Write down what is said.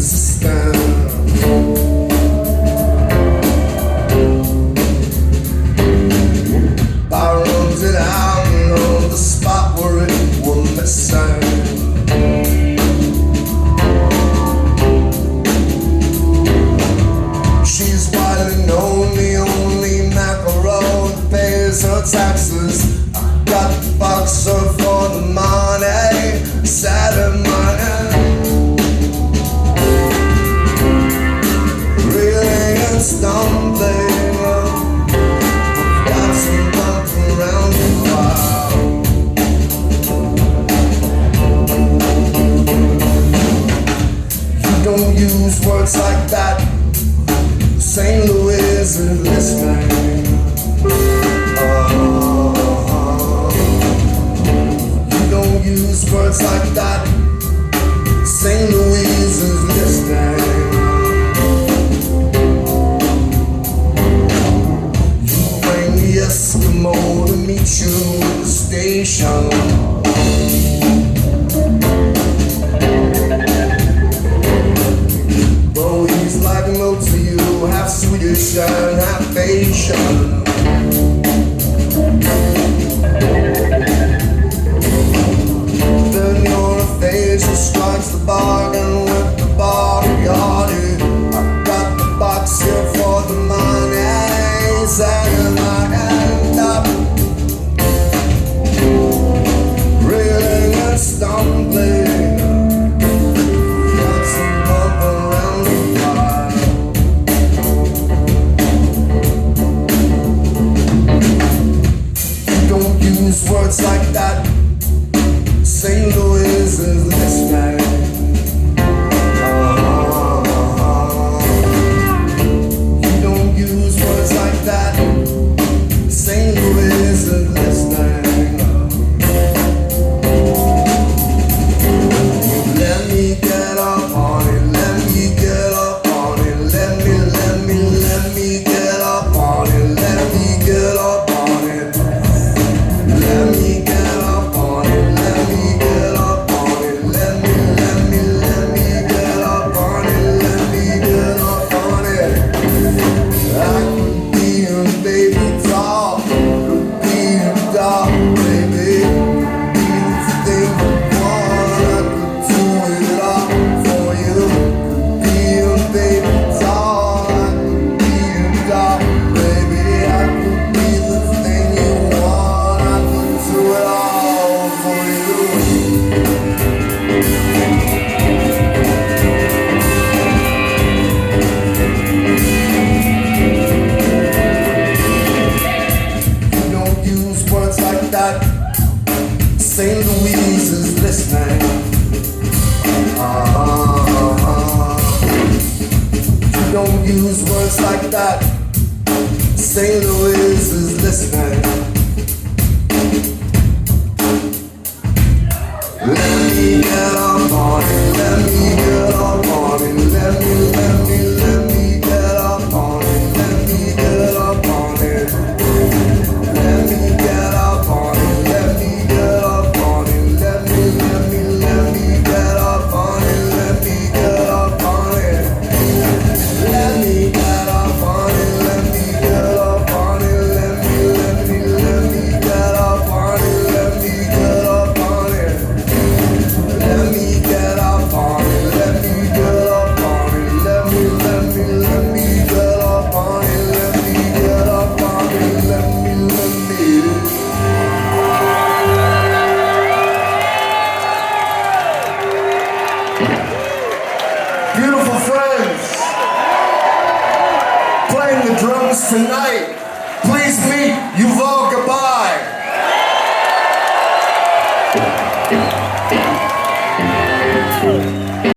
resistant. I runs it out on the spot where it will missing. She's white and only mackerel that pays her taxes. I got the boxer for the money, Saturday morning. Reeling and stumbling, got some bump around the while. You don't use words like that. St. Louise is listening. You don't use words like that. St. Louise is listening. You bring the Eskimo to meet you at the station. Bro, he's like most of you, half Swedish and half Asian. Then your aphasia strikes the bargain with the bodyguard. I got the box here for the money, saying I end up reeling and stumbling. Got some bump around the fire. You don't use words like that. St. Louis is listening. You don't use words like that. St. Louis is listening. Let me get up on it. Let me get up on it. Let me get up on it. Let me get up on it. Let me get up on it. Let me get up on it. Let me get up on it. Let me get up on it. I could be a baby doll. Could be a doll, baby. Be the thing you want. I could do it all for you. Could be a baby doll. I could be a doll, baby. I could be the thing you want. I could do it all for you. You don't use words like that. St. Louise is listening. You don't use words like that. St. Louise is listening. Let me get up on it. Let me get up on it. Let me get up on it. Let me get up on it. Let me get up on it. Let me get up on it. Let me get up on it. Let me get up on it. Let me get up on it. Let me get up on it. Let me get up on it. Let me get up on it. Let me get up on it. Let me get up on it. Let me get up on it. Let me get up on it. Let me. Beautiful friends, playing the drums tonight. Please meet Yuval Gabay.